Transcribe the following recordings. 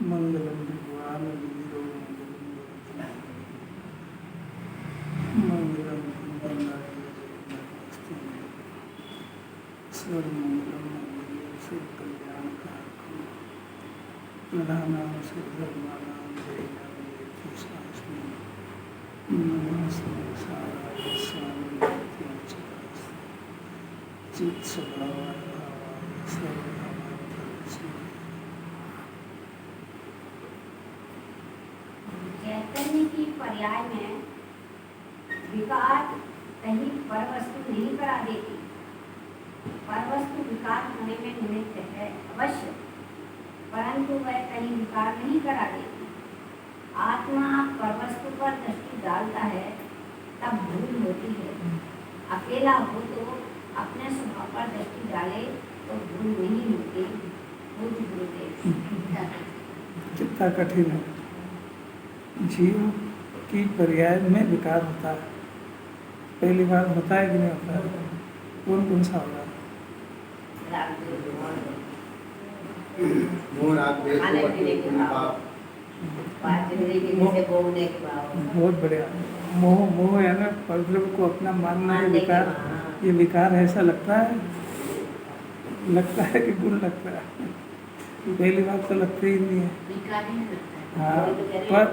मंगलम भगवान वीरो मंगलम सर्वमंगलम मंगल कल्याण कारकम प्रधानां सर्वधर्माणां जयनां शास्त्रम नमस्ते साराय स्वामी चित स्वभावाय चैतन्य की पर्याय में विकार कहीं परवस्तु नहीं करा देती। परवस्तु विकार होने में निमित्त है अवश्य, परंतु वह कहीं विकार नहीं करा देती। आत्मा परवस्तु पर दृष्टि डालता है तब भूल होती है। अकेला हो तो अपने स्वभाव पर दृष्टि डाले तो भूल नहीं होती। कितना कठिन है। जीव की पर्याय में विकार होता है। पहली बार होता है कि नहीं होता है? कौन सा होगा? बहुत बढ़िया। मोह है ना, परद्रव्य को अपना मानना है विकार। ये विकार ऐसा लगता है कि गुण लगता है। पहली बार तो लगते ही नहीं है। हाँ, पर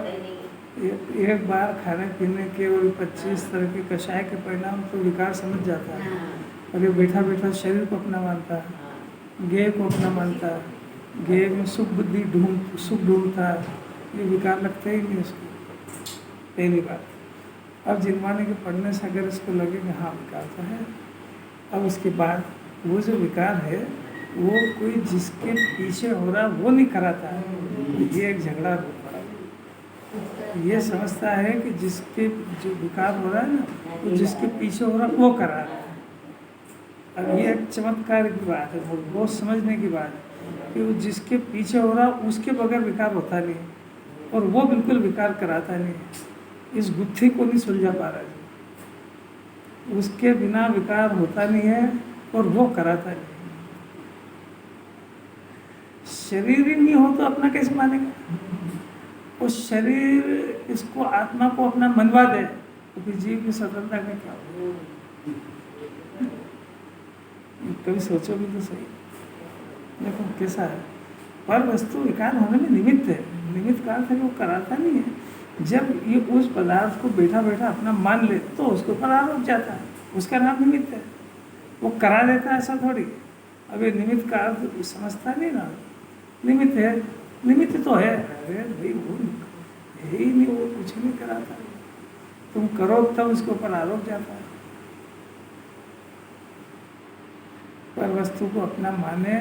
एक बार खाने पीने के और 25 तरह के कषाय के परिणाम तो विकार समझ जाता है। और ये बैठा बैठा शरीर को अपना मानता है, गेय को अपना मानता है, गेय में सुख ढूंढता है। ये विकार लगता ही नहीं उसको पहली बार। अब जिनवाने के पढ़ने से अगर इसको लगे कि हाँ विकार तो है, अब उसके बाद वो जो विकार है वो कोई जिसके पीछे हो रहा वो नहीं कराता है। ये एक झगड़ा रूप पड़ा। ये समझता है कि जिसके जो विकार हो रहा है ना, वो जिसके पीछे हो रहा है वो करा रहा है। अब ये एक चमत्कार की बात है, बहुत समझने की बात है कि वो जिसके पीछे हो रहा है उसके बगैर विकार होता नहीं, और वो बिल्कुल विकार कराता नहीं। इस गुत्थी को नहीं सुलझा पा रहा है। उसके बिना विकार होता नहीं है और वो कराता नहीं। शरीर ही नहीं हो तो अपना कैसे मानेगा? वो शरीर इसको आत्मा को अपना मनवा दे तो फिर जीव की स्वतंत्रता का क्या हो? कभी सोचो भी तो सही। देखो कैसा है, पर वस्तु विकार होने में निमित्त है। निमित्त का अर्थ है वो कराता नहीं है। जब ये उस पदार्थ को बैठा बैठा अपना मान ले तो उसके ऊपर आरोप जाता है, उसका नाम निमित्त है। वो करा देता है ऐसा थोड़ी। अब ये निमित्त का अर्थ समझता नहीं ना। निमित्त है, निमित्त तो है। अरे भाई वो है ही नहीं, वो कुछ नहीं कराता। तुम करो तब उसके ऊपर आरोप जाता है। पर वस्तु को अपना माने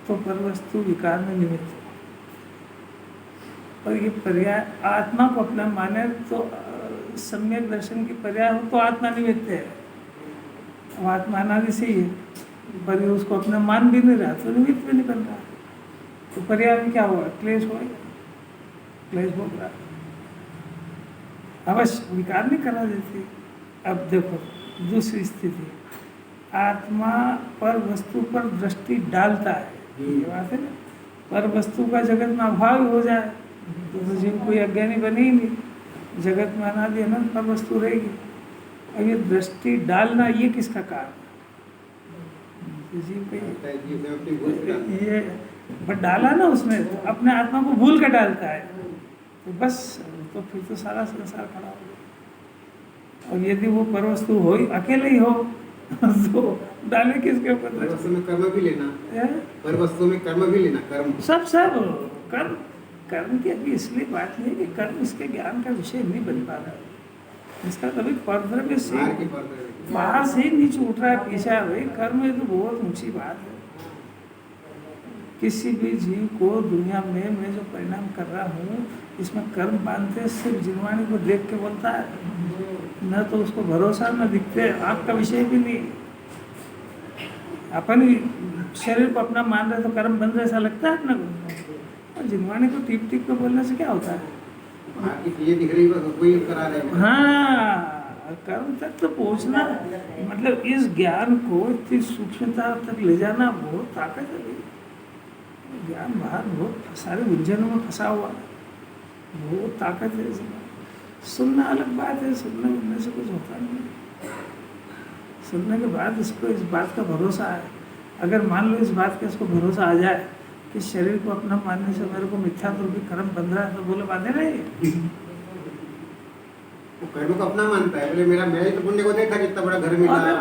तो पर वस्तु विकार में निमित्त है। और ये पर्याय आत्मा को अपना माने तो सम्यक दर्शन की पर्याय हो तो आत्मा निमित्त है। अब आत्मा अनादि से ही है, पर ये उसको अपना मान भी नहीं रहा तो निमित्त भी नहीं बन रहा। तो पर्याय में क्या हुआ? क्लेश हो गया, क्लेश भोग रहा। अवश्य विकार नहीं करा देती। अब देखो दूसरी स्थिति, आत्मा पर वस्तु पर दृष्टि डालता है। ये बात है ना, पर वस्तु का जगत में अभाव हो जाए तो जीव कोई अज्ञानी बने ही नहीं। जगत में अनादि अनंत पर वस्तु रहेगी। अब ये दृष्टि डालना ये किसका काम है? जीव का ये बट डाला ना उसने तो अपने आत्मा को भूल कर डालता है तो बस, तो फिर तो सारा संसार खड़ा हो गया। और यदि वो परवस्तु हो ही अकेले ही हो तो डाले किसके ऊपर? परवस्तु में कर्म भी लेना, परवस्तु में कर्म भी लेना, कर्म सब कर्म की अभी इसलिए बात नहीं है कि कर्म इसके ज्ञान का विषय नहीं बन पा रहा है। इसका कभी परद्रव्य से बाहर से ही नीचे उठ रहा है पीछे। भाई कर्म ये तो बहुत ऊंची बात है। किसी भी जीव को दुनिया में मैं जो परिणाम कर रहा हूँ इसमें कर्म बांधते सिर्फ जिनवाणी को देख के बोलता है, न तो उसको भरोसा न दिखते। आपका विषय भी नहीं। अपन शरीर को अपना मान रहे तो कर्म बंद ऐसा लगता है अपना को। और जिनवाणी को टिप टिप पे बोलने से क्या होता है? हाँ, कर्म तक तो पहुँचना मतलब इस ज्ञान को इतनी सूक्ष्मता तक ले जाना बहुत ताकत है। ज्ञान बाहर बहुत सारे उलझनों में फंसा हुआ है, बहुत ताकत है इसमें। सुनना अलग बात है, सुनने उनने से कुछ होता नहीं। सुनने के बाद इसको इस बात का भरोसा है, अगर मान लो इस बात का इसको भरोसा आ जाए कि शरीर को अपना मानने से मेरे को मिथ्या तो भी कर्म बंध रहा है, तो बोले बांधे नहीं। वो कर्म को अपना मानता है, बोले मेरा मैं ही तो पुण्य को देखा कितना बड़ा घर मिला, अरे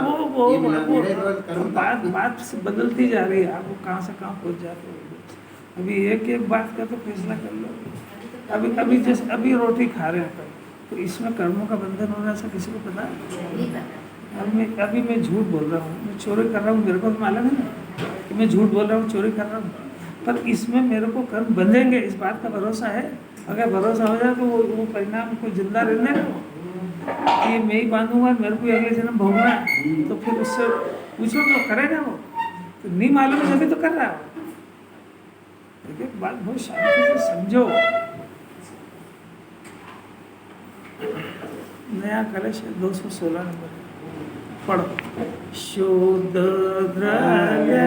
ये मिला, मेरा ही तो कर्म था। बात से बदलती जा रही है, आपको कहाँ से कहाँ पहुँच जाते हो। अभी एक एक बात का तो फैसला कर लो। अभी जैसे अभी रोटी खा रहे हैं तो इसमें कर्मों का बंधन होना ऐसा किसी को पता है? अभी मैं झूठ बोल रहा हूँ, मैं चोरी कर रहा हूँ, मेरे को तो मालूम है ना कि मैं झूठ बोल रहा हूँ, चोरी कर रहा हूँ, पर इसमें मेरे को कर्म बंधेंगे इस बात का भरोसा है। अगर भरोसा हो जाए तो वो परिणाम को जिंदा रहने दो कि मैं ही बांधूंगा, मेरे को अगले जन्म भोगना है, तो फिर उससे पूछो तो करेगा वो, तो नहीं मालूम है जब तो कर रहा है। देखिए बात बहुत शांति से समझो। नया कलश है 216 नंबर, पढ़ो। शुद्ध द्रव्य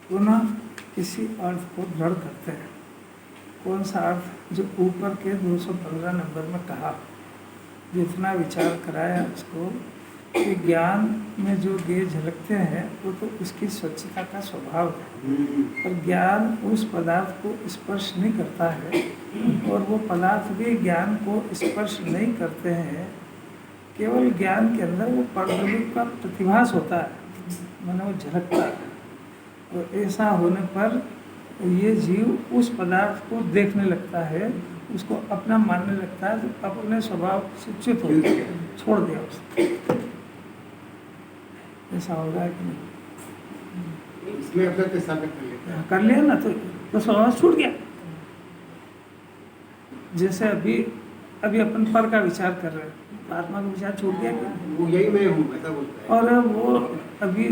पुनः किसी अर्थ को दृढ़ करते हैं। कौन सा अर्थ? जो ऊपर के 215 नंबर में कहा, जितना विचार कराया उसको कि ज्ञान में जो गेय झलकते हैं वो तो उसकी स्वच्छता का स्वभाव है, पर ज्ञान उस पदार्थ को स्पर्श नहीं करता है, और वो पदार्थ भी ज्ञान को स्पर्श नहीं करते हैं। केवल ज्ञान के अंदर वो परदलिप का प्रतिभास होता है, माने वो झलकता है। और ऐसा होने पर ये जीव उस पदार्थ को देखने लगता है, उसको अपना मानने लगता है, तो अपने स्वभाव से च्युत हो गया, छोड़ दिया उसने। ऐसा हो रहा है कि नहीं? इसमें अपना तो साबित कर लिया ना, तो स्वभाव छूट गया। जैसे अभी अपन पर का विचार कर रहे हैं, तो आत्मा का विचार छूट गया क्या? वो यही मैं हूँ ऐसा बोलता है। और वो अभी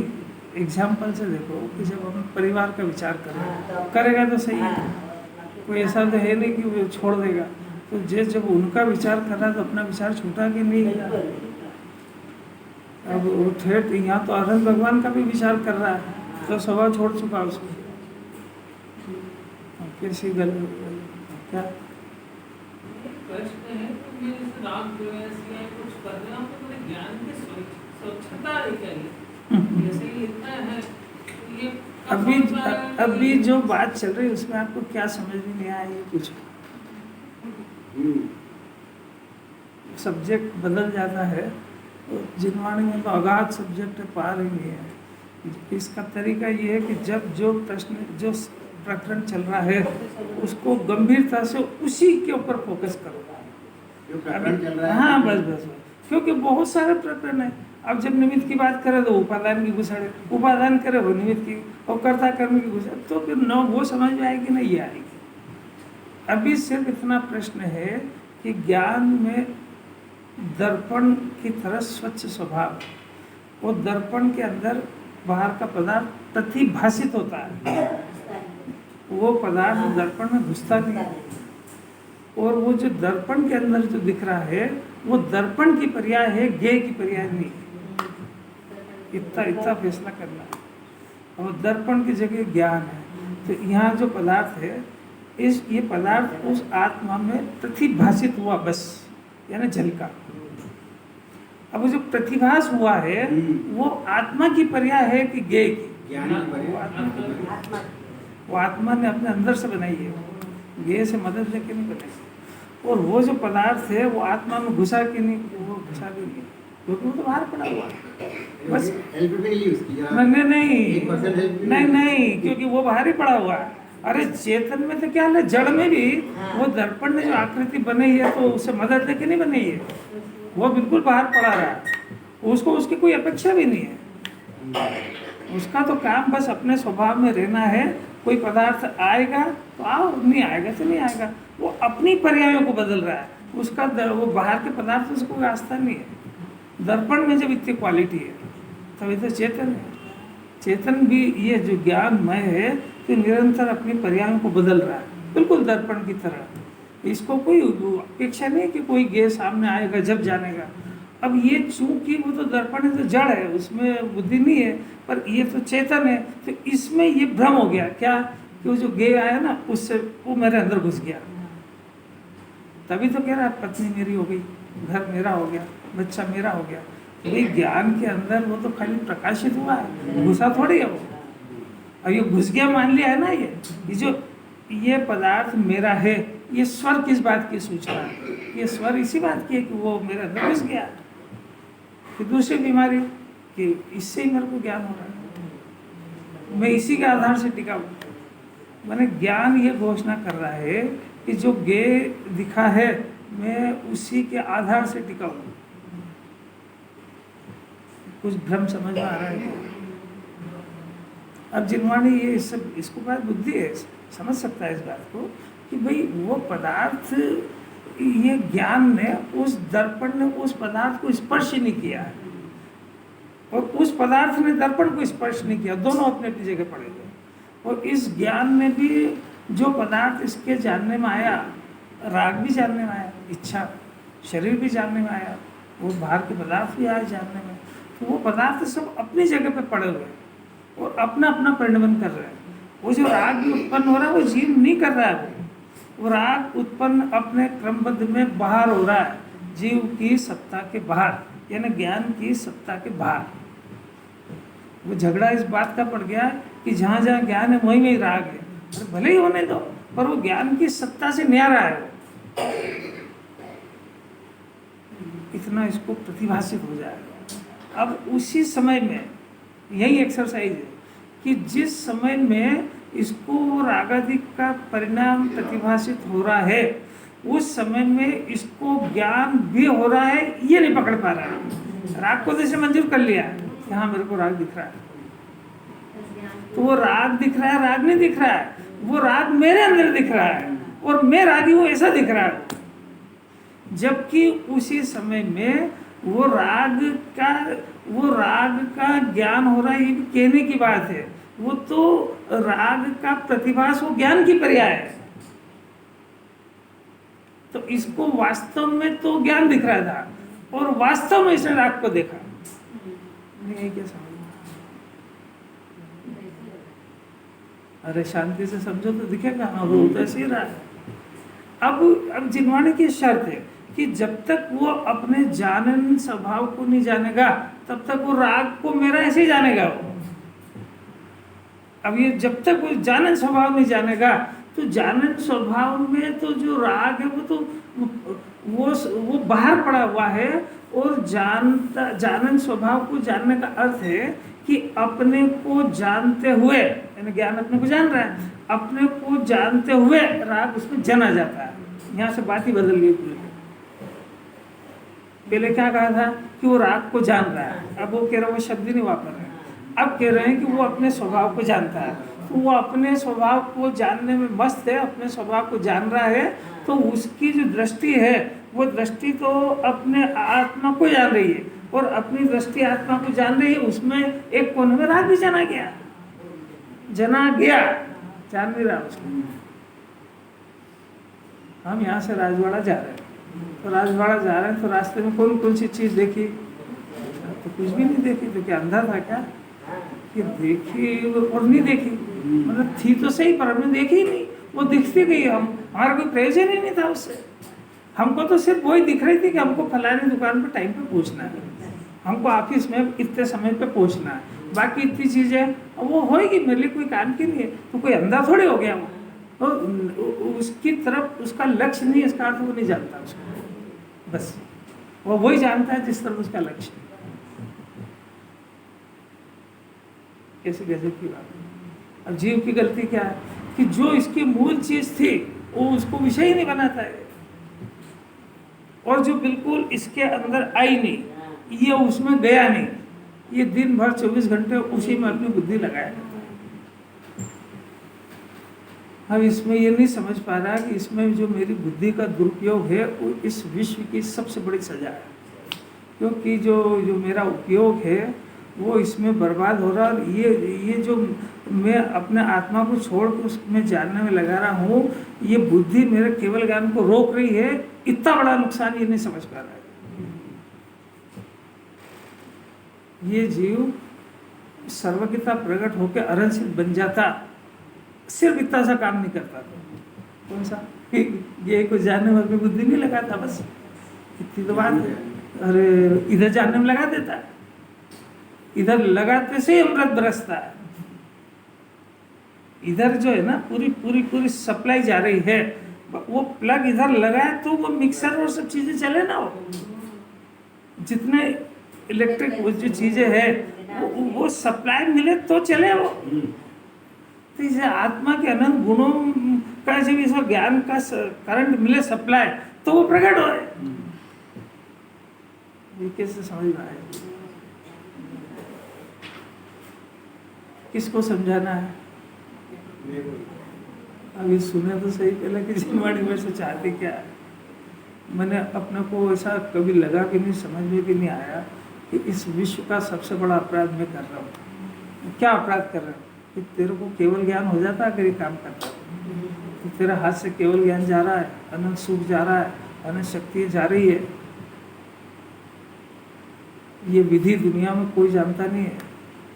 एग्जाम्पल से देखो कि जब हम परिवार का विचार कर रहे हैं, करेगा तो सही है, कोई ऐसा तो है नहीं कि वो छोड़ देगा। तो जब उनका विचार कर रहा है तो अपना विचार छूटा कि नहीं? अब वो ठेठ यहाँ तो अरहंत भगवान का भी विचार कर रहा है, तो स्वभाव छोड़ चुका उसको। कैसी गल क्या प्रश्न है कि ये जैसे राग द्वेष या कुछ कर रहे हो तो मेरे ज्ञान की स्वच्छता है क्या? जैसे ये इतना है ये अभी जो बात चल रही है उसमें आपको क्या समझ में नहीं आया, ये पूछो। सब्जेक्ट बदल जाता है, तो जिनवाणी में तो अगाध सब्जेक्ट पार ही नहीं है। इसका तरीका ये है कि जब जो प्रश्न जो प्रकरण चल रहा है उसको गंभीरता से उसी के ऊपर फोकस करो। जो प्रकरण चल रहा है, हाँ बस, क्योंकि बहुत सारे प्रकरण है। अब जब निमित्त की बात करें तो उपादान की घुसड़े, उपादान करे वो निमित्त की, और कर्ता कर्म की घुसड़े, तो फिर न वो समझ में आएगी न ये आएगी। अभी सिर्फ इतना प्रश्न है कि ज्ञान में दर्पण की तरह स्वच्छ स्वभाव, वो दर्पण के अंदर बाहर का पदार्थ प्रतिभासित होता है, वो पदार्थ दर्पण में घुसता नहीं है। और वो जो दर्पण के अंदर जो दिख रहा है वो दर्पण की पर्याय है, ज्ञेय की पर्याय नहीं है। इतना फैसला करना है। और दर्पण की जगह ज्ञान है, तो यहाँ जो पदार्थ है ये पदार्थ उस आत्मा में प्रतिभासित हुआ, बस, यानी झलका। अब वो जो प्रतिभास हुआ है वो आत्मा की पर्याय है कि ज्ञेय की? ज्ञान की पर्याय। वो आत्मा ने अपने अंदर से बनाई है, ज्ञेय से मदद लेके नहीं बनाई। और वो जो पदार्थ है वो आत्मा में घुसा के नहीं, वो घुसा भी नहीं, क्योंकि वो तो बाहर पड़ा हुआ है। बस हेल्प भी नहीं ली उसकी, नहीं, क्योंकि वो बाहर ही पड़ा हुआ है। अरे चेतन में तो क्या है, जड़ में भी वो दर्पण में जो आकृति बनी है तो उससे मदद लेके नहीं बनी है, वो बिल्कुल बाहर पड़ा रहा है। उसको उसकी कोई अपेक्षा भी नहीं है। उसका तो काम बस अपने स्वभाव में रहना है। कोई पदार्थ आएगा तो आओ, नहीं आएगा तो नहीं आएगा। वो अपनी पर्यायों को बदल रहा है। उसका वो बाहर के पदार्थ से कोई आस्था नहीं है। दर्पण में जब इतनी क्वालिटी है तभी तो चेतन है। चेतन भी ये जो ज्ञानमय है तो निरंतर अपनी पर्यायों को बदल रहा है, बिल्कुल दर्पण की तरह। इसको कोई अपेक्षा नहीं कि कोई गे सामने आएगा जब जानेगा। अब ये चूंकि वो तो दर्पण है तो जड़ है, उसमें बुद्धि नहीं है, पर ये तो चेतन है। तो इसमें ये भ्रम हो गया क्या कि वो जो गे आया ना उससे वो मेरे अंदर घुस गया। तभी तो कह रहा है पत्नी मेरी हो गई, घर मेरा हो गया, बच्चा मेरा हो गया। भाई ज्ञान के अंदर वो तो खाली प्रकाशित हुआ है, घुसा थोड़ी है वो। और ये घुस गया मान लिया है ना। ये जो ये पदार्थ मेरा है, ये स्वर किस बात की सूचना है? ये स्वर इसी बात की है कि वो मेरे अंदर घुस गया। फिर दूसरी बीमारी कि इससे ही मेरे को ज्ञान हो रहा है, मैं इसी के आधार से टिका हूँ। मैंने ज्ञान ये घोषणा कर रहा है कि जो गे दिखा है मैं उसी के आधार से टिका हूँ। कुछ भ्रम समझ में आ रहा है? अब जिनवाणी ये सब इसको बात बुद्धि है, समझ सकता है इस बात को कि भाई वो पदार्थ, ये ज्ञान ने उस दर्पण ने उस पदार्थ को स्पर्श ही नहीं किया है और उस पदार्थ ने दर्पण को स्पर्श नहीं किया, दोनों अपने अपनी जगह पड़े गए। और इस ज्ञान में भी जो पदार्थ इसके जानने में आया, राग भी जानने में आया, इच्छा, शरीर भी जानने में आया, वो बाहर के पदार्थ भी आए जानने में। तो वो पदार्थ सब अपनी जगह पे पड़े हुए हैं और अपना अपना परिणमन कर रहे हैं। वो जो राग भी उत्पन्न हो रहा है वो जीव नहीं कर रहा है, वो राग उत्पन्न अपने क्रमबद्ध में बाहर हो रहा है, जीव की सत्ता के बाहर, यानी ज्ञान की सत्ता के बाहर। वो झगड़ा इस बात का पड़ गया कि जहाँ जहाँ ज्ञान है वहीं वहीं राग है। अरे भले ही होने दो, पर वो ज्ञान की सत्ता से न्यारा है वो। इतना इसको प्रतिभाषित हो जाएगा। अब उसी समय में यही एक्सरसाइज है कि जिस समय में इसको रागादिक का परिणाम प्रतिभाषित हो रहा है, उस समय में इसको ज्ञान भी हो रहा है, ये नहीं पकड़ पा रहा है। राग को जैसे मंजूर कर लिया कि हाँ मेरे को राग दिख रहा है, तो वो राग दिख रहा है, राग नहीं दिख रहा है, वो राग मेरे अंदर दिख रहा है और मैं रागी हूँ ऐसा दिख रहा है। जबकि उसी समय में वो राग का ज्ञान हो रहा है, ये भी कहने की बात है। वो तो राग का प्रतिभास वो ज्ञान की पर्याय है। तो इसको वास्तव में तो ज्ञान दिख रहा था और वास्तव में इसने राग को देखा नहीं। क्या समझ? अरे शांति से समझो तो दिखेगा। हाँ वो तो ऐसे ही रहा है। अब जिनवाणी की शर्त है कि जब तक वो अपने जानन स्वभाव को नहीं जानेगा तब तक वो राग को मेरा ऐसे ही जानेगा वो। अब ये जब तक वो जानन स्वभाव नहीं जानेगा तो जानन स्वभाव में तो जो राग है वो तो वो बाहर पड़ा हुआ है। और जानन स्वभाव को जानने का अर्थ है कि अपने को जानते हुए, यानी ज्ञान अपने को जान रहा है, अपने को जानते हुए राग उसमें जना जाता है। यहाँ से बात ही बदल गई पूरी। पहले क्या कहा था कि वो राग को जान रहा है, अब वो कह रहा है, वो शब्द ही नहीं वापर रहे, अब कह रहे हैं कि वो अपने स्वभाव को जानता है। तो वो अपने स्वभाव को जानने में मस्त है, अपने स्वभाव को जान रहा है। तो उसकी जो दृष्टि है वो दृष्टि तो अपने आत्मा को जान रही है और अपनी दृष्टि आत्मा को जान रही है। उसमें एक कोने में राग भी जान गया, जान नहीं रहा उसको। हम यहाँ से राजवाड़ा जा रहे हैं, तो राजवाड़ा जा रहे हैं तो रास्ते में कौन कौन सी चीज़ देखी? तो कुछ भी नहीं देखी। तो क्या अंधा था क्या कि देखी और नहीं देखी? मतलब थी तो सही पर हमने देखी ही नहीं, वो दिखती गई। हमारा कोई प्रयोजन ही नहीं था उससे। हमको तो सिर्फ वही दिख रही थी कि हमको फलानी दुकान पर टाइम पे पहुँचना है, हमको ऑफिस में इतने समय पे पहुँचना है, बाकी इतनी चीज़ें वो होएगी, मेरे लिए कोई काम की नहीं है। तो कोई अंधा थोड़ी हो गया वो, तो उसकी तरफ उसका लक्ष्य नहीं, इसका अर्थ वो नहीं जानता उसको, बस वो वही जानता है जिस तरफ उसका लक्ष्य है। कैसे गजब की बात है। अब जीव की गलती क्या है कि जो इसकी मूल चीज़ थी वो उसको विषय ही नहीं बनाता है, और जो बिल्कुल इसके अंदर आई नहीं, ये उसमें गया नहीं, ये दिन भर 24 घंटे उसी में अपनी बुद्धि लगाया। अब इसमें ये नहीं समझ पा रहा कि इसमें जो मेरी बुद्धि का दुरुपयोग है वो इस विश्व की सबसे बड़ी सजा है, क्योंकि जो मेरा उपयोग है वो इसमें बर्बाद हो रहा है। और ये जो मैं अपने आत्मा को छोड़ कर उसमें जानने में लगा रहा हूँ, ये बुद्धि मेरे केवल ज्ञान को रोक रही है। इतना बड़ा नुकसान ये नहीं समझ पा रहा है। ये जीव सर्वज्ञता प्रकट होकर अरहंत बन जाता, सिर्फ इतना सा काम नहीं करता था। कौन सा? ये कुछ जानने में अपनी बुद्धि नहीं लगाता, बस इतनी तो बात है। अरे इधर जानने में लगा देता है, इधर लगाते से अमृत बरसता है। इधर जो है ना पूरी सप्लाई जा रही है, वो प्लग इधर लगाए तो वो मिक्सर और सब चीजें चले ना। वो जितने इलेक्ट्रिक वो जो चीजें हैं वो सप्लाई मिले तो चले वो। तो इसे आत्मा के अनंत गुणों का जब इस ज्ञान का करंट मिले सप्लाई तो वो प्रकट हो। ये कैसे समझ में आए? किसको समझाना है? अभी सुने तो सही पहले कि जिनवाणी में से चाहते क्या है। मैंने अपने को ऐसा कभी लगा कि नहीं, समझ में भी नहीं आया कि इस विश्व का सबसे बड़ा अपराध मैं कर रहा हूँ। क्या अपराध कर रहा हूँ कि तेरे को केवल ज्ञान हो जाता अगर ये काम करता तो तेरा हाथ से केवल ज्ञान जा रहा है, अनंत सुख जा रहा है, अनंत शक्ति जा रही है। ये विधि दुनिया में कोई जानता नहीं है।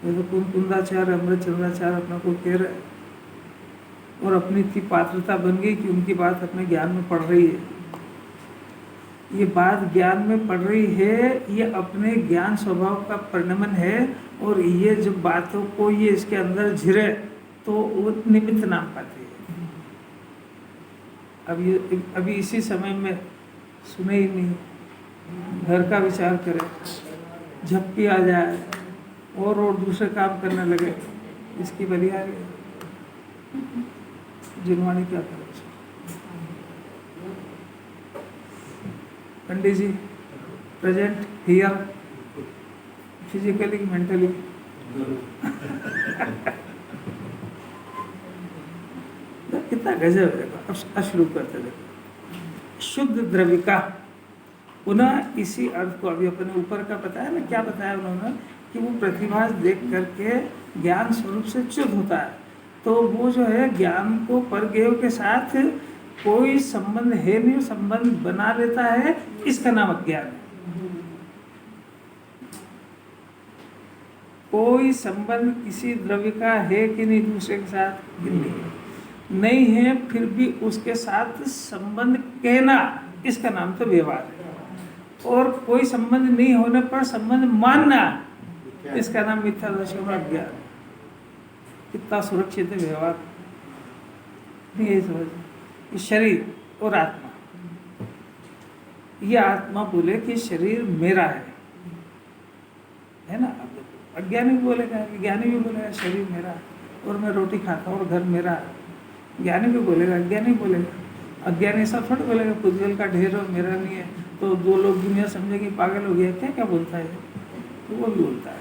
ये तो कुंदाचार्य अमृत चंद्राचार्य अपने को कह रहे और अपनी इतनी पात्रता बन गई कि उनकी बात अपने ज्ञान में पढ़ रही है। ये बात ज्ञान में पढ़ रही है, ये अपने ज्ञान स्वभाव का परिणमन है। और ये जब बातों को ये इसके अंदर झिरे तो वो निमित्त नाम पाती है। अब ये अभी इसी समय में सुने ही नहीं, घर का विचार करे, झपकी आ जाए और दूसरे काम करने लगे, इसकी बलिहारी जिनवाणी क्या करे। पंडित जी प्रेजेंट हियर, फिजिकली मेंटली। कितना गजब है। अब शुरू करते देखो। शुद्ध द्रविका, पुनः इसी अर्थ को अभी अपने ऊपर का बताया ना, क्या बताया उन्होंने कि वो प्रतिभास देख करके ज्ञान स्वरूप से च्युत होता है। तो वो जो है ज्ञान को परगेव के साथ कोई संबंध है नहीं, संबंध बना लेता है, इसका नाम अज्ञान है। कोई संबंध किसी द्रव्य का है कि नहीं दूसरे के साथ? नहीं है, फिर भी उसके साथ संबंध कहना, इसका नाम तो व्यवहार है। और कोई संबंध नहीं होने पर संबंध मानना, इसका नाम मिथ्या दर्शन और अज्ञान। कितना सुरक्षित है व्यवहार, नहीं यही समझ। शरीर और आत्मा, ये आत्मा बोले कि शरीर मेरा है ना। अज्ञानी भी बोलेगा, ज्ञानी भी बोलेगा शरीर मेरा और मैं रोटी खाता हूँ और घर मेरा। ज्ञानी भी बोलेगा, अज्ञानी बोलेगा। अज्ञानी सब थोड़ा बोलेगा पुद्गल का ढेर और मेरा नहीं है, तो दो लोग दुनिया समझेगी पागल हो गया, क्या क्या बोलता है, तो वो भी बोलता है।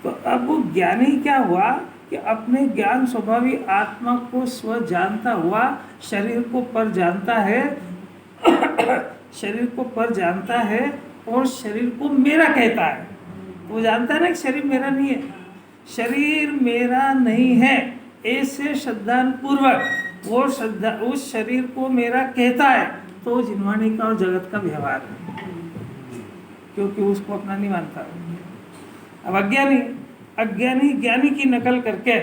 तो अब वो ज्ञानी क्या हुआ कि अपने ज्ञान स्वभावी आत्मा को स्व जानता हुआ शरीर को पर जानता है शरीर को पर जानता है और शरीर को मेरा कहता है। वो जानता है ना कि शरीर मेरा नहीं है, शरीर मेरा नहीं है, ऐसे श्रद्धान पूर्वक वो श्रद्धा उस शरीर को मेरा कहता है। तो जिनवाणी का और जगत का व्यवहार है, क्योंकि उसको अपना नहीं मानता। अब अज्ञानी ज्ञानी की नकल करके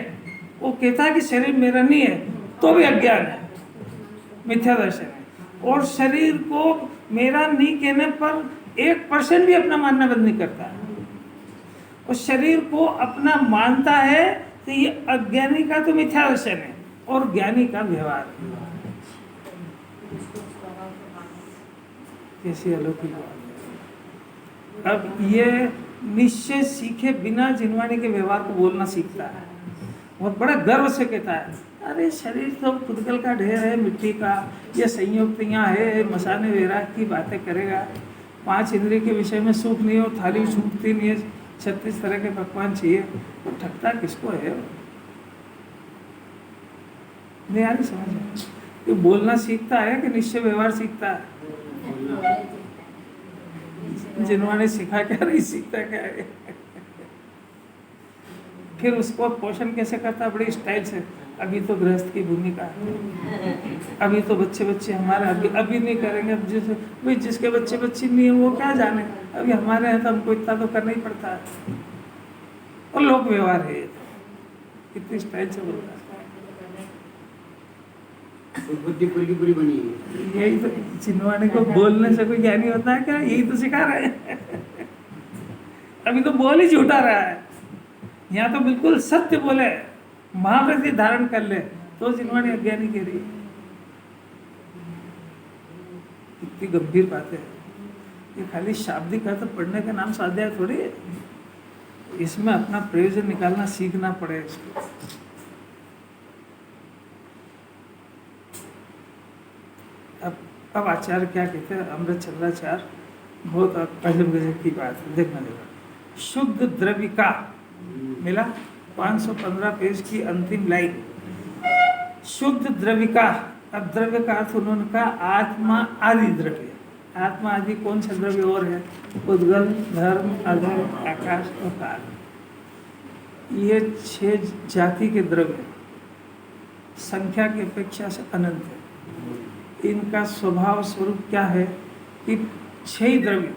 वो कहता है कि शरीर मेरा नहीं है, तो भी अज्ञान है, मिथ्या दर्शन है। और शरीर को मेरा नहीं कहने पर 1% भी अपना मानना बंद नहीं करता है, और शरीर को अपना मानता है। तो ये अज्ञानी का तो मिथ्या दर्शन है और ज्ञानी का व्यवहार है। कैसी अलौकिक बात है। अब ये निश्चय सीखे बिना जिनवाणी के व्यवहार को बोलना सीखता है, बहुत बड़ा गर्व से कहता है, अरे शरीर तो पुद्गल का ढेर है, मिट्टी का, ये संयुक्त यहाँ है, मसाने वैराग की बातें करेगा। 5 इंद्रिय के विषय में सुख नहीं हो, थाली छूटती नहीं है, 36 तरह के पकवान चाहिए, तो ठगता किसको है? नहीं आ रही समझ में? ये बोलना सीखता है कि निश्चय व्यवहार सीखता है? जिन्होंने सीखा क्या, नहीं सीखता क्या है? फिर उसको पोषण कैसे करता है? बड़ी स्टाइल से। अभी तो गृहस्थ की भूमिका है, अभी तो बच्चे हमारे अभी नहीं करेंगे। अब जिसके बच्चे नहीं है वो क्या जाने, अभी हमारे हैं तो हमको इतना तो करना ही पड़ता है। और लोक व्यवहार है ये तो, कितनी स्टाइल से बोलता है। बुद्धि पूरी बनी है। यही तो चिन्हवाने को बोलने से कोई ज्ञानी होता है क्या? यही तो सिखा रहे हैं। अभी तो बोल ही झूठा रहा है, यहाँ तो बिल्कुल सत्य बोले, महाव्रत धारण कर ले तो चिन्हवानी अज्ञानी कह रही है। इतनी गंभीर बातें हैं ये। खाली शाब्दिक अर्थ पढ़ने का नाम स्वाध्याय थोड़ी है, इसमें अपना प्रयोजन निकालना सीखना पड़ेगा इसको। अब आचार्य क्या कहते हैं? अमृत चंद्राचार्य बहुत अजब गजब की बात है, देखना जरा। शुद्ध द्रव्य का मिला 515 पेज की अंतिम लाइन। शुद्ध द्रव्य का, अब द्रव्य का अर्थ उन्होंने कहा आत्मा आदि द्रव्य। आत्मा आदि कौन सा द्रव्य और है? उद्गल, धर्म, अधर्म, आकाश और काल। ये 6 जाति के द्रव्य संख्या की अपेक्षा से अनंत है। इनका स्वभाव स्वरूप क्या है कि 6 द्रव्य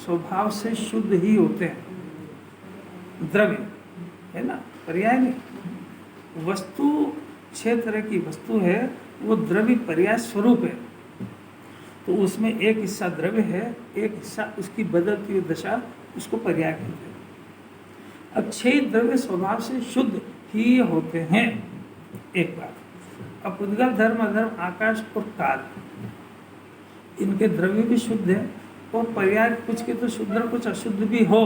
स्वभाव से शुद्ध ही होते हैं। द्रव्य है ना, पर्याय नहीं। वस्तु 6 तरह की वस्तु है, वो द्रव्य पर्याय स्वरूप है। तो उसमें एक हिस्सा द्रव्य है, एक हिस्सा उसकी बदलती हुई दशा, उसको पर्याय कहते हैं। अब 6 द्रव्य स्वभाव से शुद्ध ही होते हैं, एक बात। अब उद्गल, धर्म, अधर्म, आकाश और काल, इनके द्रव्य भी शुद्ध है और पर्याय कुछ के तो शुद्ध और कुछ अशुद्ध भी हो,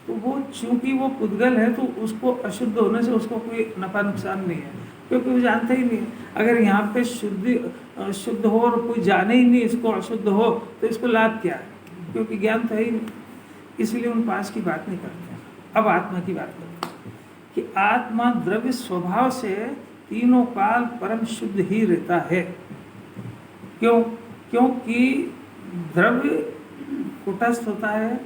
तो वो चूंकि वो पुद्गल है तो उसको अशुद्ध होने से उसको कोई नफा नुकसान नहीं है, क्योंकि वो जानता ही नहीं है। अगर यहाँ पे शुद्ध हो और कोई जाने ही नहीं इसको अशुद्ध हो, तो इसको लाभ क्या है? क्योंकि ज्ञान तो है ही नहीं, इसलिए उन पास की बात नहीं करते हैं। अब आत्मा की बात करते हैं कि आत्मा द्रव्य स्वभाव से तीनों काल परम शुद्ध ही रहता है। क्यों? क्योंकि द्रव्य कुटस्थ होता है,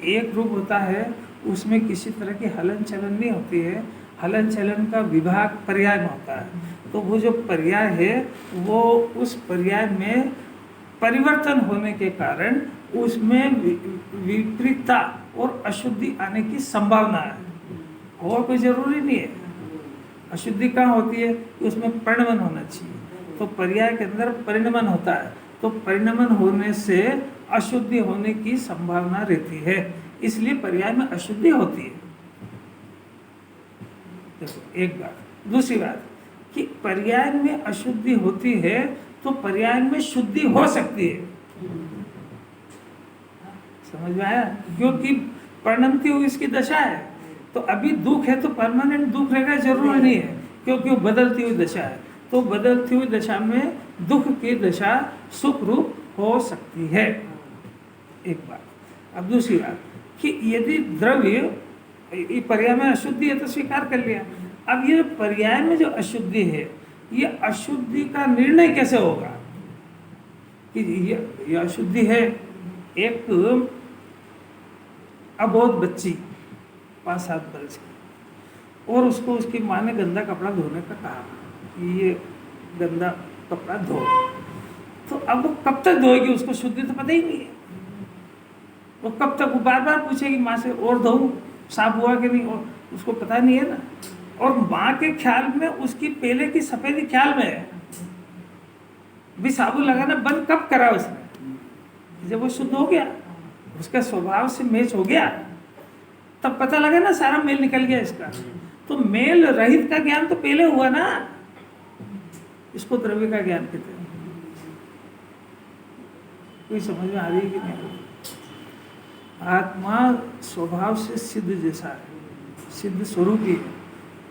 एक रूप होता है, उसमें किसी तरह की हलन चलन नहीं होती है। हलन चलन का विभाग पर्याय में होता है, तो वो जो पर्याय है वो उस पर्याय में परिवर्तन होने के कारण उसमें विपरीतता और अशुद्धि आने की संभावना है, और कोई जरूरी नहीं है। अशुद्धि कहाँ होती है? उसमें परिणमन होना चाहिए, तो पर्याय के अंदर परिणमन होता है, तो परिणमन होने से अशुद्धि होने की संभावना रहती है, इसलिए पर्याय में अशुद्धि होती है। देखो एक बात। दूसरी बात कि पर्याय में अशुद्धि होती है तो पर्याय में शुद्धि हो सकती है। समझ में आया? क्योंकि परिणमती हुई इसकी दशा है, तो अभी दुख है तो परमानेंट दुख रहेगा जरूरी नहीं है, क्योंकि वो बदलती हुई दशा है। तो बदलती हुई दशा में दुख की दशा सुख रूप हो सकती है, एक बात। अब दूसरी बात कि यदि द्रव्य पर्याय में अशुद्धि है तो स्वीकार कर लिया। अब ये पर्याय में जो अशुद्धि है, ये अशुद्धि का निर्णय कैसे होगा कि ये अशुद्धि है? एक अबोध बच्ची 5-7 वर्ष की, और उसको उसकी माँ ने गंदा कपड़ा धोने का कहा, ये गंदा कपड़ा धो, तो अब वो कब तक धोएगी? उसको शुद्धि तो पता ही नहीं है। वो कब तक, वो बार बार पूछेगी माँ से, और धोऊं, साफ हुआ कि नहीं, और उसको पता नहीं है ना। और माँ के ख्याल में उसकी पहले की सफेदी ख्याल में है, भी साबुन लगाना बंद कब करा उसने? जब वो शुद्ध हो गया, उसका स्वभाव से मैच हो गया, तब पता लगा ना, सारा मेल निकल गया इसका। तो मेल रहित का ज्ञान तो पहले हुआ ना, इसको द्रव्य का ज्ञान कहते हैं। कोई समझ में आ रही है कि नहीं? आत्मा स्वभाव से सिद्ध जैसा है, सिद्ध स्वरूप ही है,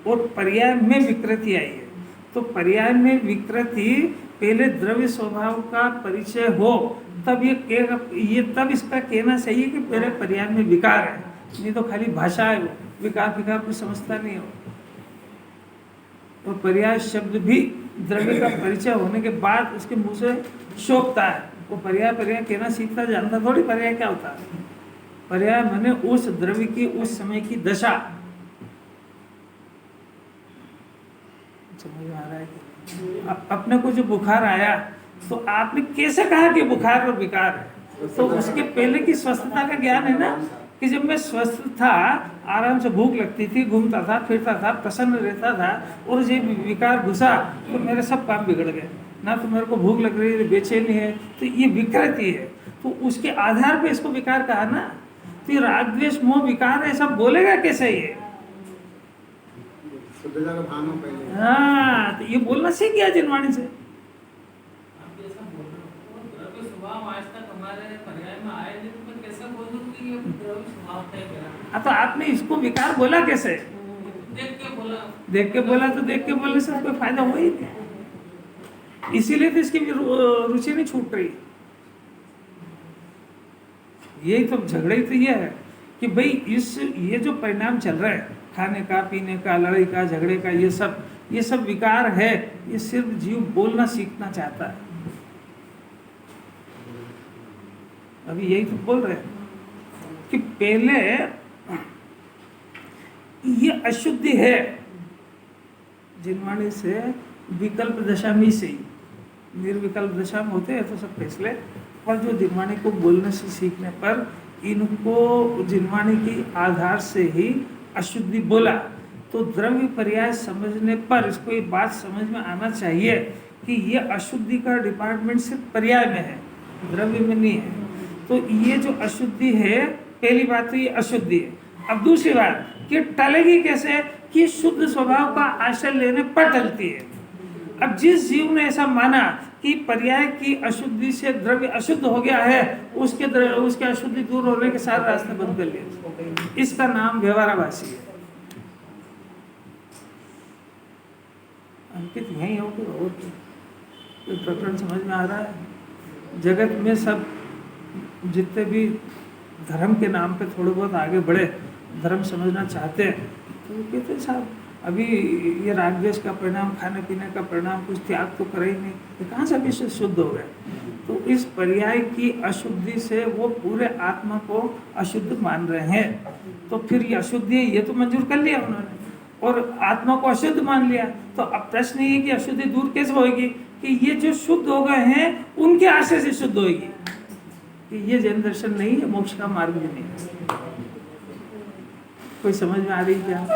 और पर्याय में विकृति आई है। तो पर्याय में विकृति पहले द्रव्य स्वभाव का परिचय हो तब ये तब इसका कहना चाहिए कि पहले पर्याय में विकार है, नहीं तो खाली भाषा है वो, विकार विकार कुछ समझता नहीं हो। और पर्याय शब्द भी द्रव्य का परिचय होने के बाद उसके मुंह से शोभता है, वो पर्याय पर्याय कहना सीखता जानता थोड़ी पर्याय क्या होता है। पर्याय माने उस द्रव्य की उस समय की दशा। समझ में आ रहा है कि अपने को जो बुखार आया तो आपने कैसे कहा कि बुखार और विकार है? तो उसके पहले की स्वस्थता का ज्ञान है ना, कि जब मैं स्वस्थ था, आराम से भूख लगती थी, घूमता था, फिरता था, प्रसन्न रहता था, और जब विकार घुसा तो मेरे सब काम बिगड़ गए। ना तो मेरे को भूख लग रही है, बेचैनी है, तो ये विकृति है। तो उसके आधार पे इसको विकार कहा ना। तो ये राग द्वेष मोह विकार है, सब बोलेगा कैसे ये? हाँ, तो ये बोलना सीख गया जिनवाणी से। आप जैसा बोल रहे हो, द्रव्य स्वभाव आज तक हमारे पर्याय में आए नहीं, तो मैं कैसे बोल दूं कि ये द्रव्य स्वभाव है मेरा? तो आपने इसको विकार बोला कैसे? देख के बोला। देख के बोला, तो देख के बोलने से कोई फायदा हो ही नहीं। इसीलिए तो इसकी रुचि नहीं छूट रही। यही तो झगड़े तो ये है कि भाई ये जो परिणाम चल रहा है, खाने का, पीने का, लड़ाई का, झगड़े का, ये सब विकार है। ये सिर्फ जीव बोलना सीखना चाहता है। अभी यही तो बोल रहे हैं कि पहले ये अशुद्धि है जिनवाणी से विकल्प दशा में से ही, निर्विकल्प दशा में होते हैं तो सब फैसले, पर जो जिनवाणी को बोलने से सीखने पर इनको जिनवाणी की आधार से ही अशुद्धि बोला। तो द्रव्य पर्याय समझने पर इसको ये बात समझ में आना चाहिए कि ये अशुद्धि का डिपार्टमेंट सिर्फ पर्याय में है, द्रव्य में नहीं है। तो ये जो अशुद्धि है, पहली बात तो ये अशुद्धि है। अब दूसरी बात कि टलेगी कैसे, कि शुद्ध स्वभाव का आश्रय लेने पर टलती है। अब जिस जीव ने ऐसा माना कि पर्याय की अशुद्धि से द्रव्य अशुद्ध हो गया है, उसके अशुद्धि दूर होने के सारे रास्ते बंद कर लिए, इसका नाम व्यवहाराभासी है। अंकित यही हो कि और कोई प्रकरण समझ में आ रहा है? जगत में सब जितने भी धर्म के नाम पे थोड़े बहुत आगे बढ़े, धर्म समझना चाहते हैं, तो कहते हैं साहब अभी ये राग द्वेष का परिणाम, खाने पीने का परिणाम, कुछ त्याग तो करे ही नहीं, ये कहाँ से अभी शुद्ध हो गया? तो इस पर्याय की अशुद्धि से वो पूरे आत्मा को अशुद्ध मान रहे हैं। तो फिर ये अशुद्धि है, ये तो मंजूर कर लिया उन्होंने, और आत्मा को अशुद्ध मान लिया। तो अब प्रश्न ये कि अशुद्धि दूर कैसे होगी, कि ये जो शुद्ध हो गए हैं उनके आश्रय से शुद्ध होगी। कि ये जैन दर्शन नहीं है, मोक्ष का मार्ग भी नहीं है। कोई समझ में आ रही क्या?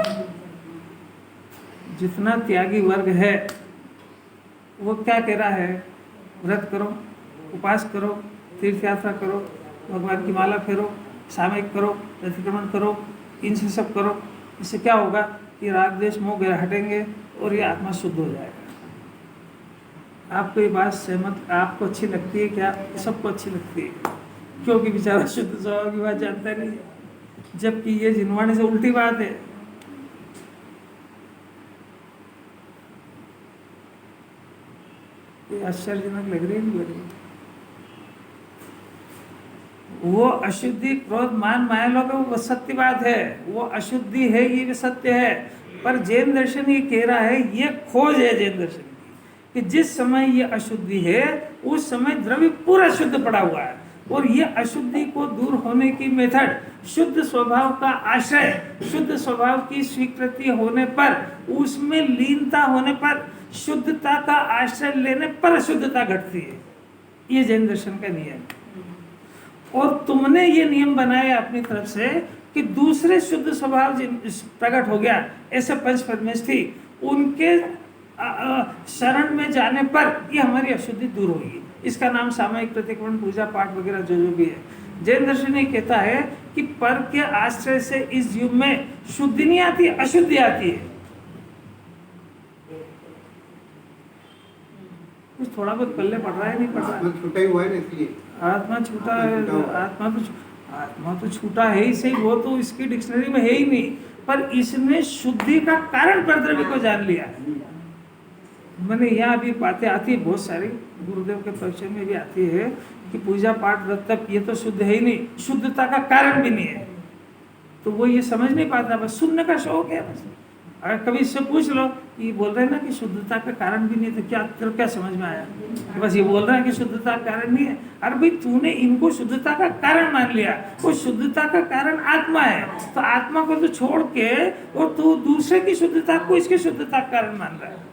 जितना त्यागी वर्ग है वो क्या कह रहा है? व्रत करो, उपास करो, तीर्थ यात्रा करो, भगवान की माला फेरो, सामयिक करो, अतिक्रमण करो, इनसे सब करो। इससे क्या होगा कि राग द्वेष मोह हटेंगे और ये आत्मा शुद्ध हो जाएगा। आपको ये बात सहमत, आपको अच्छी लगती है क्या? सबको अच्छी लगती है, क्योंकि बेचारा शुद्ध स्वभाव की बात जानता नहीं है, जबकि ये जिनवाणी से उल्टी बात है। ये आश्चर्यजनक लग रही है, नहीं लग रही? वो अशुद्धि, क्रोध, मान, माया लोग, वो सत्य बात है, वो अशुद्धि है, ये भी सत्य है। पर जैन दर्शन ये कह रहा है, ये खोज है जैन दर्शन की, कि जिस समय ये अशुद्धि है उस समय द्रव्य पूरा शुद्ध पड़ा हुआ है, और ये अशुद्धि को दूर होने की मेथड शुद्ध स्वभाव का आश्रय, शुद्ध स्वभाव की स्वीकृति होने पर, उसमें लीनता होने पर, शुद्धता का आश्रय लेने पर अशुद्धता घटती है। ये जैन दर्शन का नियम। और तुमने ये नियम बनाया अपनी तरफ से कि दूसरे शुद्ध स्वभाव प्रकट हो गया, ऐसे पंच परमेश थी, उनके शरण में जाने पर ये हमारी अशुद्धि दूर होगी। इसका नाम सामयिक प्रतिक्रमण, पूजा पाठ वगैरह जो भी है। जैन दर्शन ये कहता है कि पर के आश्रय से इस जीव में शुद्धि नहीं आती, अशुद्धि आती है। कुछ थोड़ा बहुत पल्ले पड़ रहा है, नहीं पड़ रहा है? छूटा ही हुआ है ना, इसलिए आत्मा छूटा है। आत्मा तो छूटा है ही सही, वो तो इसकी डिक्शनरी में है ही नहीं, पर इसने शुद्धि का कारण पर द्रव्य को जान लिया। मैंने यहाँ भी बातें आती है बहुत सारी, गुरुदेव के परिचय में भी आती है कि पूजा पाठ व्रत तप ये तो शुद्ध है ही नहीं, शुद्धता का कारण भी नहीं है। तो वो ये समझ नहीं पाता, बस सुनने का शौक है बस। अगर कभी इससे पूछ लो कि ये बोल रहे हैं ना कि शुद्धता का कारण भी नहीं, तो क्या तेरे क्या समझ में आया कि बस ये बोल रहे हैं कि शुद्धता का कारण नहीं है? अरे भाई तूने इनको शुद्धता का कारण मान लिया, वो शुद्धता का कारण आत्मा है, तो आत्मा को तो छोड़ के और तू दूसरे की शुद्धता को इसकी शुद्धता का कारण मान रहा है।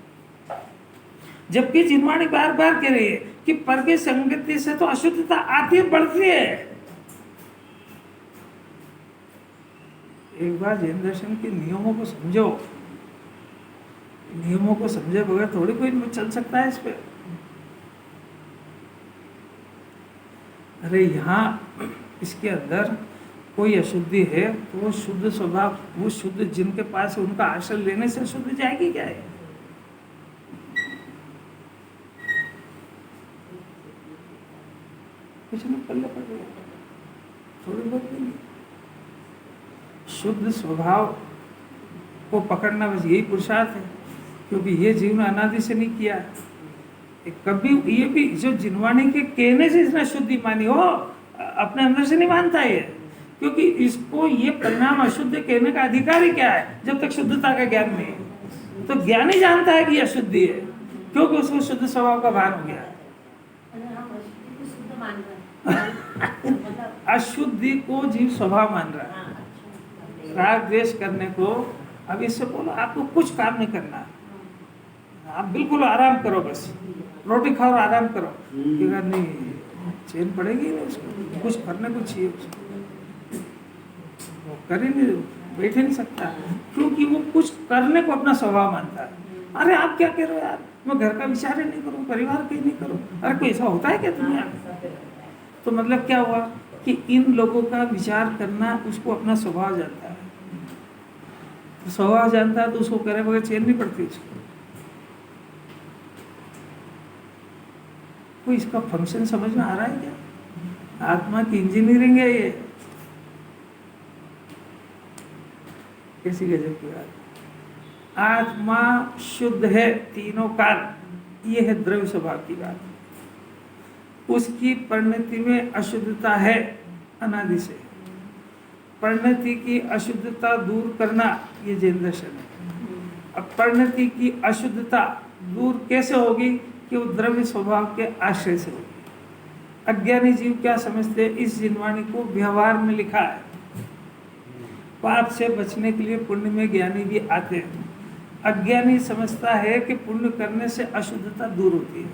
जबकि जिनवाणी बार बार कह रही है कि पर की संगति से तो अशुद्धता आती है, बढ़ती है। एक बार जैन दर्शन के नियमों को समझो, नियमों को समझे बगैर थोड़ी कोई चल सकता है इस पे। अरे यहाँ इसके अंदर कोई अशुद्धि है तो वो शुद्ध स्वभाव, वो शुद्ध जिनके पास है उनका आश्रय लेने से शुद्ध जाएगी क्या है? कुछ नहीं, पल्ले पड़ गया थोड़ी बहुत भी नहीं। शुद्ध स्वभाव को पकड़ना बस यही पुरुषार्थ है, क्योंकि ये जीवन अनादि से नहीं किया। कभी ये भी जो जिनवाणी के कहने से इसने शुद्धि मानी हो, अपने अंदर से नहीं मानता ये, क्योंकि इसको ये परिणाम अशुद्ध कहने का अधिकार ही क्या है जब तक शुद्धता का ज्ञान नहीं है। तो ज्ञान ही जानता है कि ये अशुद्धि है, क्योंकि उसको शुद्ध स्वभाव का भान हो गया। अशुद्धि को जीव स्वभाव मान रहा है, राग द्वेष करने को। अब इससे बोलो आपको कुछ काम नहीं करना, आप बिल्कुल आराम करो, बस रोटी खाओ और आराम करो, अगर नहीं चैन पड़ेगी नहीं उसको, कुछ करने को चाहिए उसको, वो कर ही नहीं, बैठ ही नहीं सकता, क्योंकि वो कुछ करने को अपना स्वभाव मानता है। अरे आप क्या कह रहे हो यार, मैं घर का विचार ही नहीं करूँ, परिवार का ही नहीं करूँ। अरे कोई ऐसा होता है क्या दुनिया में? तो मतलब क्या हुआ कि इन लोगों का विचार करना उसको अपना स्वभाव जानता है, तो स्वभाव जानता है तो उसको करे बगैर चैन नहीं पड़ती उसको। कोई इसका फंक्शन समझ में आ रहा है क्या? आत्मा की इंजीनियरिंग है ये, कैसी गजब की बात। आत्मा शुद्ध है तीनों काल, ये है द्रव्य स्वभाव की बात। उसकी परिणति में अशुद्धता है अनादि से, परिणति की अशुद्धता दूर करना ये जैन दर्शन है। अब परिणति की अशुद्धता दूर कैसे होगी कि वो द्रव्य स्वभाव के आश्रय से होगी। अज्ञानी जीव क्या समझते हैं, इस जिनवाणी को व्यवहार में लिखा है, पाप से बचने के लिए पुण्य में ज्ञानी भी आते हैं। अज्ञानी समझता है कि पुण्य करने से अशुद्धता दूर होती है।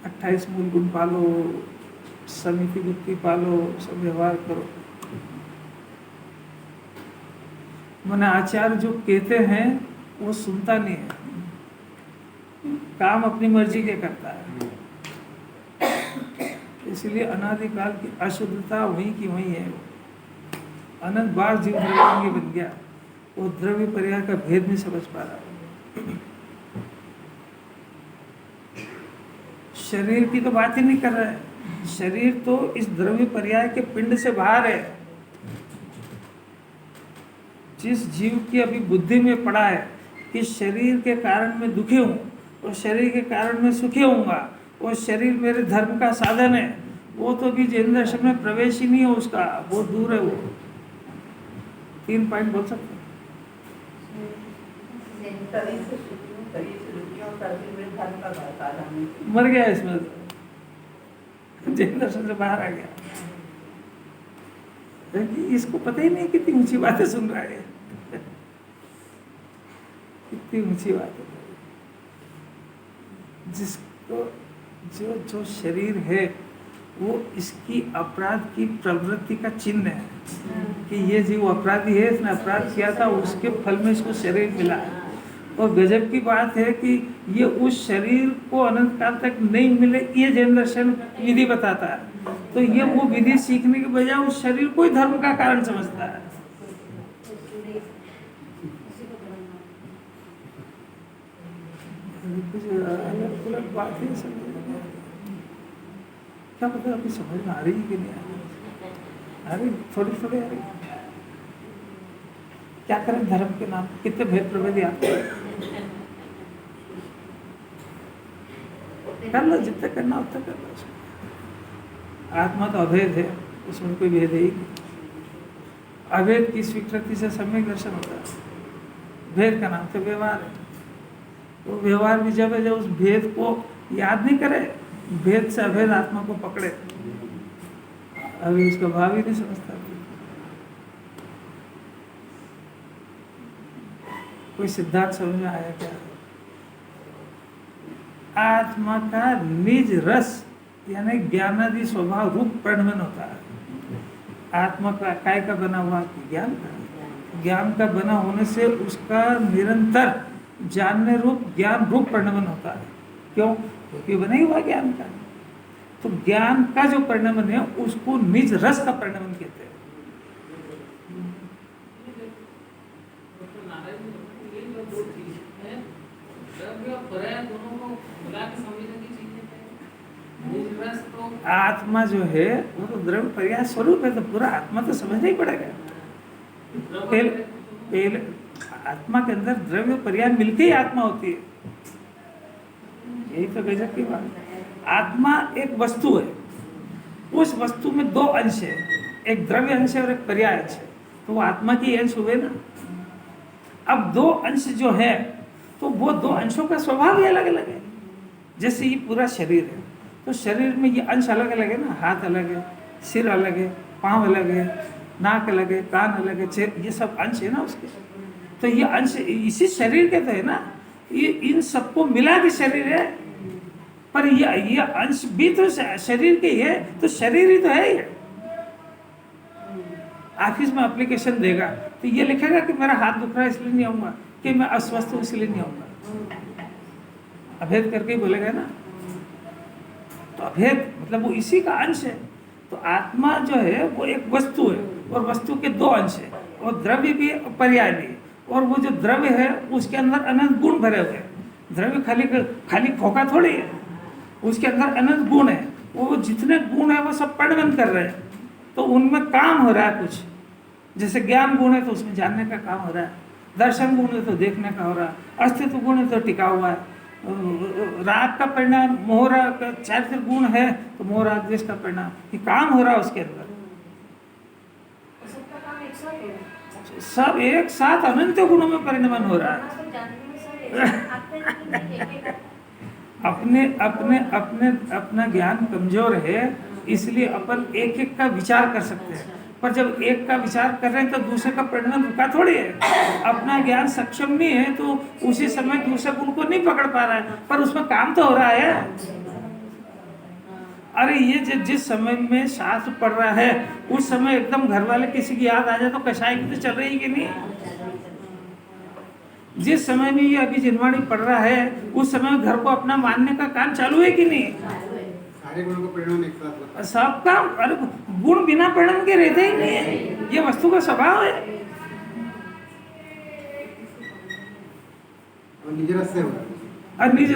28 मूल गुण पालो, समिति बुद्धि पालो, सब व्यवहार करो। मैंने आचार्य जो कहते हैं वो सुनता नहीं है, काम अपनी मर्जी के करता है। इसलिए अनादिकाल की अशुद्धता वहीं की वहीं है। अनंत बार जीव द्रव्यांगी बन गया, वो द्रव्य पर्याय का भेद नहीं समझ पा रहा। शरीर की तो बात ही नहीं कर रहा है, शरीर तो इस द्रव्य पर्याय के पिंड से बाहर है। जिस जीव की अभी बुद्धि में पड़ा है कि शरीर के कारण मैं दुखी हूँ और शरीर के कारण मैं सुखी होऊंगा, और शरीर मेरे धर्म का साधन है, वो तो भी जैन दर्शन में प्रवेश ही नहीं है उसका, बहुत दूर है वो। 3 पॉइंट बोल सकते हैं। मर गया इसमें, जैन दर्शन से बाहर आ गया। इसको पता ही नहीं कितनी ऊंची बातें सुन रहा है, कितनी ऊंची बात है। जिसको जो जो शरीर है वो इसकी अपराध की प्रवृत्ति का चिन्ह है कि ये जीव अपराधी है, इसने अपराध किया था, उसके फल में इसको शरीर मिला है। और गजब की बात है कि ये उस शरीर को अनंत काल तक नहीं मिले, ये जैन दर्शन विधि बताता है। तो ये वो विधि सीखने के बजाय उस शरीर को ही धर्म का कारण समझता है। बात ही क्या पता अभी समझ में आ रही है कि नहीं आ रही? थोड़ी थोड़ी आ रही। क्या करें धर्म के नाम, कितने भेद प्रभेद आते हैं। कर लो, जितना करना उतना कर लो। उसमें आत्मा तो अभेद है, उसमें कोई भेद ही नहीं। अभेद की स्वीकृति से सम्यक दर्शन होता है। भेद का नाम तो व्यवहार है। तो व्यवहार भी जब है जब उस भेद को याद नहीं करे, भेद से अभेद आत्मा को पकड़े, अभी उसका भाव ही नहीं समझता। कोई सिद्धांत समझ में आया क्या? आत्मा का निज रस यानी ज्ञानादि स्वभाव रूप परिणमन होता है। आत्मा का काय का बना हुआ? ज्ञान का। ज्ञान का बना होने से उसका निरंतर जानने रूप ज्ञान रूप परिणमन होता है। क्यों? क्योंकि बना ही हुआ ज्ञान का। तो ज्ञान का जो परिणमन है उसको निज रस का परिणमन कहते हैं। आत्मा जो है वो तो द्रव्य पर्याय स्वरूप है, तो पूरा आत्मा तो समझना ही पड़ेगा। पहले आत्मा के अंदर द्रव्य पर्याय मिलके ही आत्मा होती है। यही तो गजब की बात है। आत्मा एक वस्तु है, उस वस्तु में दो अंश है, एक द्रव्य अंश है और एक पर्याय अंश है, तो वो आत्मा की अंश हुए ना। अब दो अंश जो है तो वो दो अंशों का स्वभाव ही अलग अलग है। जैसे ये पूरा शरीर है तो शरीर में ये अंश अलग अलग है ना, हाथ अलग है, सिर अलग है, पाँव अलग है, नाक अलग है, कान अलग है, ये सब अंश है ना उसके। तो ये अंश इसी शरीर के तो है ना, ये इन सबको मिला के शरीर है। पर ये अंश भी तो शरीर के है, तो शरीर ही तो है ये। ऑफिस में एप्लीकेशन देगा तो ये लिखेगा कि मेरा हाथ दुख रहा है इसलिए नहीं आऊंगा, कि मैं अस्वस्थ हूँ इसलिए नहीं आऊंगा। अभेद करके ही बोलेगा ना। तो अभेद मतलब वो इसी का अंश है। तो आत्मा जो है वो एक वस्तु है और वस्तु के दो अंश है, और द्रव्य भी और पर्याय भी। और वो जो द्रव्य है उसके अंदर अनंत गुण भरे हुए हैं। द्रव्य खाली खोखा थोड़ी है, उसके अंदर अनंत गुण है। वो जितने गुण है वो सब परिणमन कर रहे हैं, तो उनमें काम हो रहा है कुछ। जैसे ज्ञान गुण है तो उसमें जानने का काम हो रहा है, दर्शन गुण है तो देखने का हो रहा है, अस्तित्व गुण है तो टिका हुआ है, राग का परिणाम मोह राग का चारित्र गुण है तो मोह राग द्वेष का परिणाम, ये काम हो रहा है उसके अंदर। सब एक साथ अनंत गुणों में परिणमन हो रहा है। अपना ज्ञान कमजोर है, इसलिए अपन एक एक का विचार कर सकते हैं। पर जब एक का विचार कर रहे हैं तो दूसरे का परिणाम रुका थोड़ी है। अपना ज्ञान सक्षम नहीं है तो उसी समय दूसरे गुण को नहीं पकड़ पा रहा है, पर उसमें काम तो हो रहा है। अरे ये जिस समय में शास्त्र पढ़ रहा है उस समय एकदम घर वाले किसी की याद आ जाए तो कषाय की तो चल रही कि नहीं। जिस समय में ये अभी जिनवाणी पढ़ रहा है उस समय घर को अपना मानने का काम चालू है कि नहीं। सारे गुणों का परिणाम एक साथ होता है। सब काम, अरे गुण बिना परिणाम के रहते ही नहीं है, ये वस्तु का स्वभाव है। और निज रस से होता है। और निज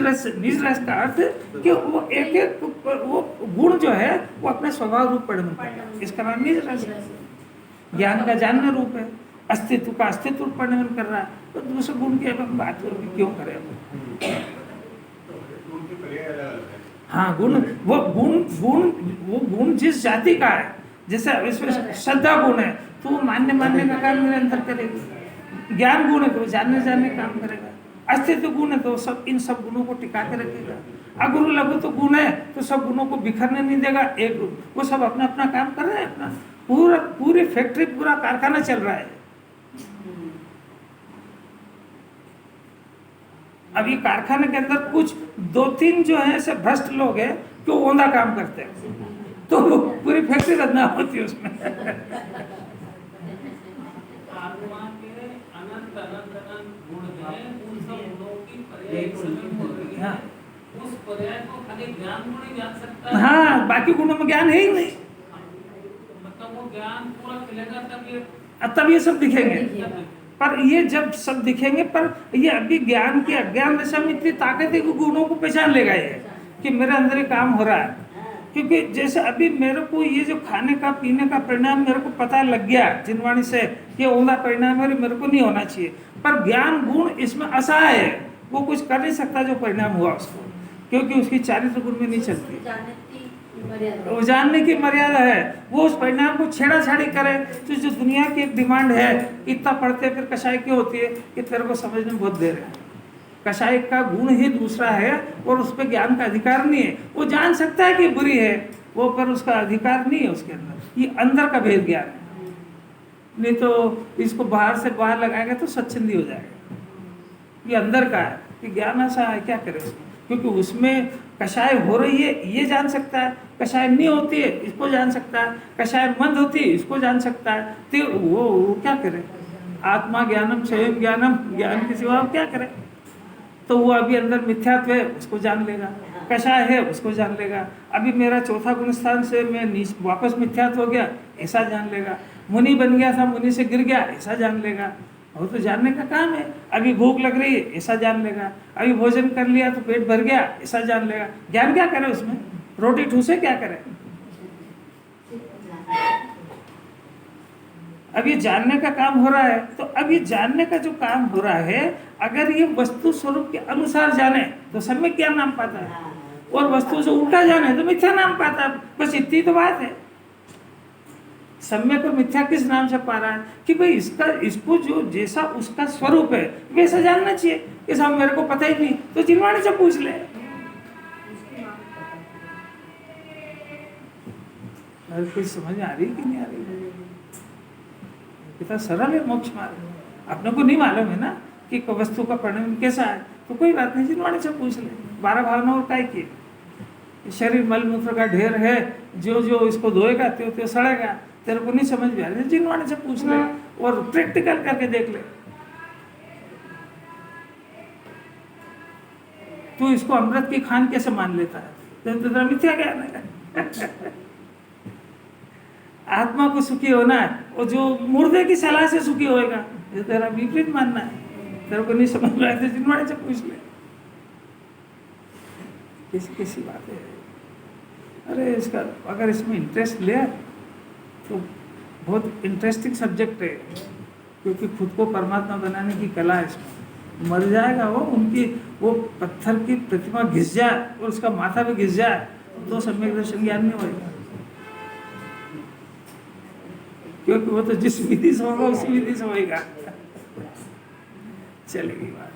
रस का अर्थ कि वो एक एक वो गुण जो है वो अपने स्वभाव रूप परिणमन करता है, इसका नाम निज रस है। ज्ञान का जानना रूप है, अस्तित्व का अस्तित्व रूप परिणमन कर रहा है, तो दूसरे गुण की बात क्यों करें। हाँ गुण, वो गुण जिस जाति का है, जैसे इसमें श्रद्धा गुण है तो वो मानने का काम निरंतर करेगा। ज्ञान गुण है तो वो जानने का काम करेगा। अस्तित्व गुण है तो सब इन सब गुणों को टिका के रखेगा। अगुरु लघु तो गुण है तो सब गुणों को बिखरने नहीं देगा। एक वो सब अपना अपना काम कर रहे हैं, अपना पूरी फैक्ट्री पूरा कारखाना चल रहा है। अभी कारखाने के अंदर कुछ 2-3 जो है ऐसे भ्रष्ट लोग हैं जो ओंधा काम करते हैं, तो पूरी फैक्ट्री रद्द होती है उसमें। आत्मा के अनंत गुण हैं, उन सब गुणों की पर्याय हो रही है। उस पर्याय को खाली ज्ञान गुण ही जान सकता है। हाँ, बाकी गुणों में ज्ञान है ही नहीं। मतलब वो ज्ञान पूरा खिलेगा तब ये सब दिखेंगे। पर ये जब सब दिखेंगे, पर ये अभी ज्ञान की अज्ञान दशा में इतनी ताकत है कि गुणों को पहचान लेगा ये कि मेरे अंदर ये काम हो रहा है। क्योंकि जैसे अभी मेरे को ये जो खाने का पीने का परिणाम मेरे को पता लग गया जिनवाणी से, ये ओंधा परिणाम है, मेरे को नहीं होना चाहिए। पर ज्ञान गुण इसमें असहाय है, वो कुछ कर नहीं सकता जो परिणाम हुआ उसको। क्योंकि उसकी चारित्र गुण में नहीं चलती। जानने की मर्यादा। वो जानने की मर्यादा है। वो उस परिणाम को छेड़ाछाड़ी करे तो जो दुनिया की एक डिमांड है, इतना पढ़ते फिर कषाय क्यों होती है, कि तेरे को समझने में बहुत देर है। कषाय का गुण ही दूसरा है और उस पर ज्ञान का अधिकार नहीं है। वो जान सकता है कि बुरी है वो, पर उसका अधिकार नहीं है उसके अंदर। ये अंदर का भेद ज्ञान है। नहीं तो इसको बाहर से बाहर लगाएंगे तो स्वच्छंदी हो जाएगा। ये अंदर का है कि ज्ञान ऐसा है, क्या करे उसमें, क्योंकि उसमें कषाय हो रही है ये जान सकता है, कषाय नहीं होती है इसको जान सकता है, कषाय मंद होती है इसको जान सकता है। तो वो क्या करे? आत्मा ज्ञानम स्वयं ज्ञानम, ज्ञान के सिवा क्या करे? तो वो अभी अंदर मिथ्यात्व है उसको जान लेगा, कषाय है उसको जान लेगा। अभी मेरा चौथा गुण स्थान से मैं वापस मिथ्यात्व हो गया ऐसा जान लेगा। मुनि बन गया था, मुनि से गिर गया ऐसा जान लेगा। वो तो जानने का काम है। अभी भूख लग रही है ऐसा जान लेगा, अभी भोजन कर लिया तो पेट भर गया ऐसा जान लेगा। ज्ञान क्या करे उसमें? रोटी ठूसे क्या करे? अब ये जानने का काम हो रहा है। तो अब ये जानने का जो काम हो रहा है, अगर ये वस्तु स्वरूप के अनुसार जाने तो सम्यक ज्ञान नाम पाता है, और वस्तु से उल्टा जाने तो मिथ्या नाम पाता है। बस इतनी तो बात है। सम्यक और मिथ्या किस नाम से पा रहा है कि भाई इसको जो जैसा उसका स्वरूप है वैसा जानना चाहिए। कि साहब मेरे को पता ही नहीं तो जिनवाणी से पूछ ले। कोई समझ आ रही कि नहीं आ रही? कितना सरल है मोक्ष मार्ग। अपने को नहीं मालूम है ना कि वस्तु का परिणाम कैसा है, तो कोई बात नहीं, जिनवाणी से पूछ ले। 12 भावनाओं का है शरीर मल मूत्र का ढेर है, जो जो इसको धोएगा त्यो त्यो सड़ेगा। तेरे को नहीं समझ में आ रही, जिनवाणी से पूछ ले और प्रैक्टिकल करके देख ले। तू इसको अमृत की खान कैसे मान लेता है? तो तेरा मिथ्या ज्ञान है। आत्मा को सुखी होना है और जो मुर्दे की सलाह से सुखी होएगा, ये तेरा विपरीत मानना है। तेरे को नहीं समझ में आए तो जिनवाणी से पूछ ले। किसी बात है। अरे इसका अगर इसमें इंटरेस्ट ले तो बहुत इंटरेस्टिंग सब्जेक्ट है, क्योंकि खुद को परमात्मा बनाने की कला है इसमें। मर जाएगा वो पत्थर की प्रतिमा घिस जाए और उसका माथा भी घिस जाए तो सम्यक दर्शन ज्ञान नहीं होगा, क्योंकि वो तो जिस विधि से होगा उसी विधि से होगा। चलेगी बात।